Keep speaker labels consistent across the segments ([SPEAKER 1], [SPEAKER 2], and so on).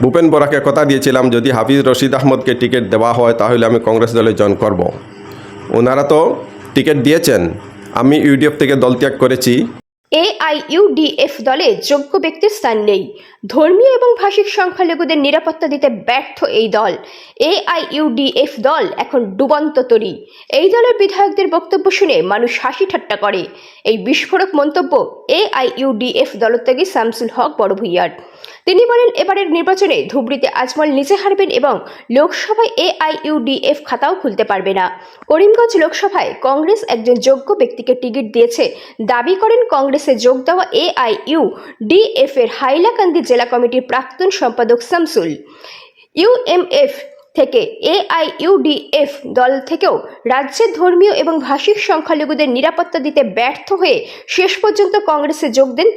[SPEAKER 1] ভূপেন বরাকে কথা দিয়েছিলাম যদি হাফিজ রশিদ আহমদকে টিকিট দেওয়া হয় তাহলে আমি কংগ্রেস দলে জয়েন করব। ওনারা তো টিকিট দিয়েছেন, আমি ইউডিএফ থেকে দল ত্যাগ করেছি।
[SPEAKER 2] AIUDF দলে যোগ্য ব্যক্তির স্থান নেই। ধর্মীয় এবং ভাষিক সংখ্যালঘুদের নিরাপত্তা দিতে ব্যর্থ এই দল। AIUDF দল এখন ডুবন্ত তরী। এই দলের বিধায়কদের বক্তব্য শুনে মানুষ হাসি ঠাট্টা করে। এই বিস্ফোরক মন্তব্য AIUDF দলত্যাগী শামসুল হক বড়ভূইয়ার। তিনি বলেন, এবারের নির্বাচনে ধুবড়ীতে আজমল নিজে হারবেন এবং লোকসভায় AIUDF খাতাও খুলতে পারবে না। করিমগঞ্জ লোকসভায় কংগ্রেস একজন যোগ্য ব্যক্তিকে টিকিট দিয়েছে দাবি করেন কংগ্রেসে যোগ দেওয়া AIUDF এর হাইলাকান্দি জেলা কমিটির প্রাক্তন সম্পাদক শামসুল। UMF থেকে AIUDF দল থেকেও রাজ্যের ধর্মীয় এবং ভাষিক সংখ্যালঘুদের নিরাপত্তা দিতে ব্যর্থ হয়ে শেষ পর্যন্ত কংগ্রেসে যোগ দেন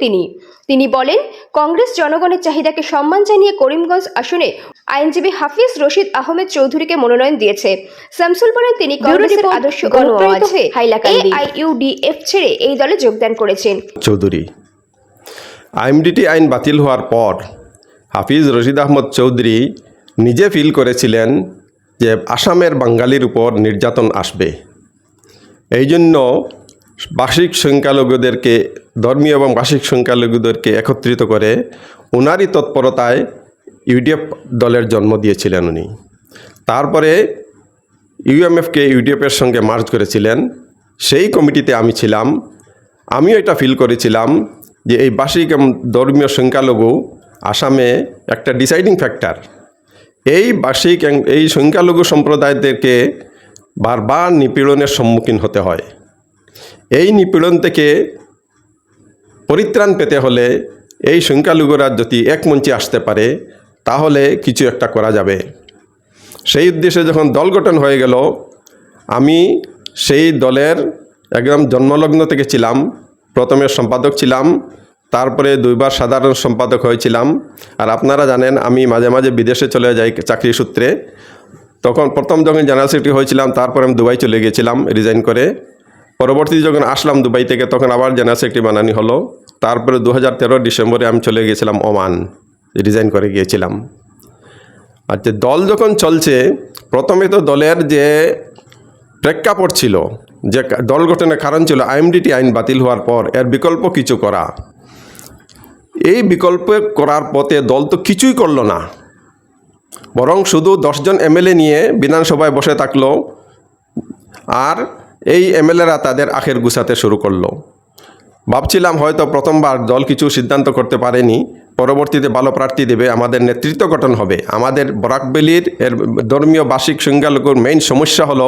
[SPEAKER 2] তিনি বলেন, কংগ্রেস জনগণের চাহিদাকে সম্মান জানিয়ে করিমগঞ্জ আসনে আইনজীবী হাফিজ রশিদ আহমেদ চৌধুরীকে মনোনয়ন দিয়েছে। শামসুল বলেন, তিনি কংগ্রেসের আদর্শ অনুপ্রাণিত হয়ে হাইলাকান্দি AIUDF ছেড়ে এই দলে যোগদান করেছেন।
[SPEAKER 1] চৌধুরী আইএমডিটি আইন বাতিল হওয়ার পর হাফিজ রশিদ আহমদ চৌধুরী নিজে ফিল করেছিলেন যে আসামের বাঙালির উপর নির্যাতন আসবে। এই জন্য ভাষিক সংখ্যালঘুদেরকে, ধর্মীয় এবং ভাষিক সংখ্যালঘুদেরকে একত্রিত করে ওনারই তৎপরতায় ইউডিএফ দলের জন্ম দিয়েছিলেন উনি। তারপরে ইউএমএফকে ইউডিএফের সঙ্গে মার্জ করেছিলেন। সেই কমিটিতে আমি ছিলাম। আমিও এটা ফিল করেছিলাম যে এই ভাষিক এবং ধর্মীয় সংখ্যালঘু আসামে একটা ডিসাইডিং ফ্যাক্টর। এই ভাষিক এই সংখ্যালঘু সম্প্রদায়দেরকে বারবার নিপীড়নের সম্মুখীন হতে হয়। এই নিপীড়ন থেকে পরিত্রাণ পেতে হলে এই সংখ্যালঘুরা যদি এক মঞ্চে আসতে পারে তাহলে কিছু একটা করা যাবে। সেই উদ্দেশ্যে যখন দল গঠন হয়ে গেল, আমি সেই দলের একদম জন্মলগ্ন থেকে ছিলাম। প্রথমে সম্পাদক ছিলাম, তারপরে 2 বার সাধারণ সম্পাদক হয়েছিলাম। আর আপনারা জানেন আমি মাঝে মাঝে বিদেশে চলে যাই চাকরি সূত্রে। তখন প্রথম যখন জেনারেল সেক্রেটারি হয়েছিলাম, তারপরে আমি দুবাই চলে গিয়েছিলাম রিজাইন করে। পরবর্তী যখন আসলাম দুবাই থেকে, তখন আবার জেনারেল সেক্রেটারি বানানি হলো। তারপরে 2013 ডিসেম্বরে আমি চলে গিয়েছিলাম ওমান, রিজাইন করে গিয়েছিলাম। আচ্ছা, দল যখন চলছে, প্রথমে তো দলের যে প্রেক্ষাপট ছিল, যে দল গঠনের কারণ ছিল আইএমডিটি আইন বাতিল হওয়ার পর এর বিকল্প কিছু করা। এই বিকল্প করার পথে দল তো কিছুই করল না, বরং শুধু 10 জন এমএলএ নিয়ে বিধানসভায় বসে থাকলো আর এই এমএলএরা তাদের আখের গুছাতে শুরু করলো। ভাবছিলাম হয়তো প্রথমবার দল কিছু সিদ্ধান্ত করতে পারেনি, পরবর্তীতে ভালো প্রার্থী দেবে, আমাদের নেতৃত্ব গঠন হবে। আমাদের বরাকবেলির ধর্মীয় ভাষিক সংখ্যালঘুর মেইন সমস্যা হলো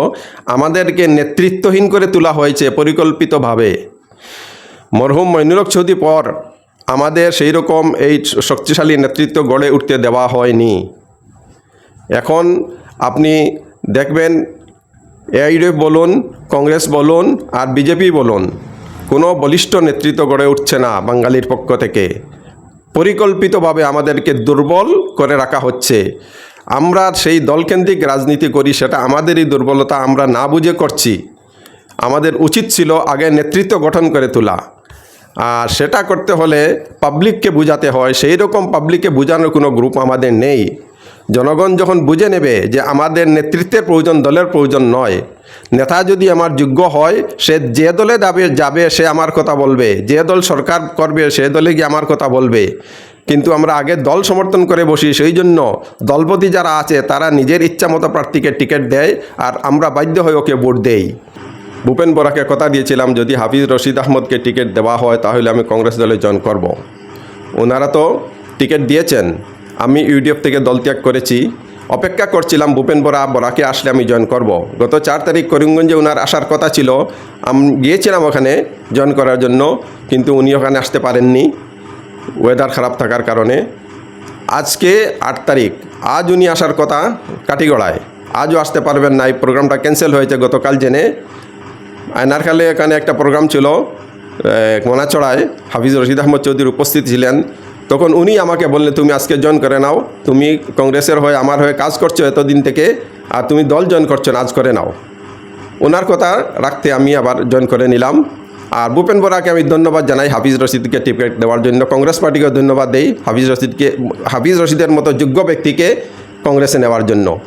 [SPEAKER 1] আমাদেরকে নেতৃত্বহীন করে তোলা হয়েছে পরিকল্পিতভাবে। মরহুম মইনুল হক চৌধুরী পর আমাদের সেই রকম এই শক্তিশালী নেতৃত্ব গড়ে উঠতে দেওয়া হয়নি। এখন আপনি দেখবেন AIUDF বলুন, কংগ্রেস বলুন আর বিজেপি বলুন, কোনো বলিষ্ঠ নেতৃত্ব গড়ে উঠছে না বাঙালির পক্ষ থেকে। পরিকল্পিতভাবে আমাদেরকে দুর্বল করে রাখা হচ্ছে। আমরা সেই দলকেন্দ্রিক রাজনীতি করি, সেটা আমাদেরই দুর্বলতা, আমরা না বুঝে করছি। আমাদের উচিত ছিল আগে নেতৃত্ব গঠন করে তোলা, আর সেটা করতে হলে পাবলিককে বুঝাতে হয়। সেই রকম পাবলিককে বোঝানোর কোনো গ্রুপ আমাদের নেই। জনগণ যখন বুঝে নেবে যে আমাদের নেতৃত্বের প্রয়োজন, দলের প্রয়োজন নয়, নেতা যদি আমার যোগ্য হয় সে যে দলে যাবে সে আমার কথা বলবে, যে দল সরকার করবে সে দলে গিয়ে আমার কথা বলবে। কিন্তু আমরা আগে দল সমর্থন করে বসি, সেই জন্য দলপতি যারা আছে তারা নিজের ইচ্ছা মতো প্রার্থীকে টিকিট দেয় আর আমরা বাধ্য হয়ে ওকে ভোট দেই। ভূপেন বরাকে কথা দিয়েছিলাম যদি হাফিজ রশিদ আহমদকে টিকিট দেওয়া হয় তাহলে আমি কংগ্রেস দলে জয়েন করব। ওনারা তো টিকিট দিয়েছেন, আমি ইউডিএফ থেকে দল ত্যাগ করেছি। অপেক্ষা করছিলাম ভূপেন বরাকে আসলে আমি জয়েন করব। গত 4 তারিখ করিমগঞ্জে ওনার আসার কথা ছিল, আমি গিয়েছিলাম ওখানে জয়েন করার জন্য, কিন্তু উনি ওখানে আসতে পারেননি ওয়েদার খারাপ থাকার কারণে। আজকে 8 তারিখ, আজ উনি আসার কথা কাটিগড়ায়, আজও আসতে পারবেন না। এই প্রোগ্রামটা ক্যান্সেল হয়েছে গতকাল জেনে। আয়নারখালে এখানে একটা প্রোগ্রাম ছিল মোনাচড়ায়, হাফিজ রশিদ আহমদ চৌধুরী উপস্থিত ছিলেন। তখন উনি আমাকে বললেন, তুমি আজকে জয়েন করে নাও, তুমি কংগ্রেসের হয়ে আমার হয়ে কাজ করছো এতদিন থেকে, আর তুমি দল জয়েন করছো না, আজ করে নাও। ওনার কথা রাখতে আমি আবার জয়েন করে নিলাম। আর ভূপেন বরাকে আমি ধন্যবাদ জানাই হাফিজ রশিদকে টিকিট দেওয়ার জন্য। কংগ্রেস পার্টিকে ধন্যবাদ দেই হাফিজ রশিদের মতো যোগ্য ব্যক্তিকে কংগ্রেসে নেওয়ার জন্য।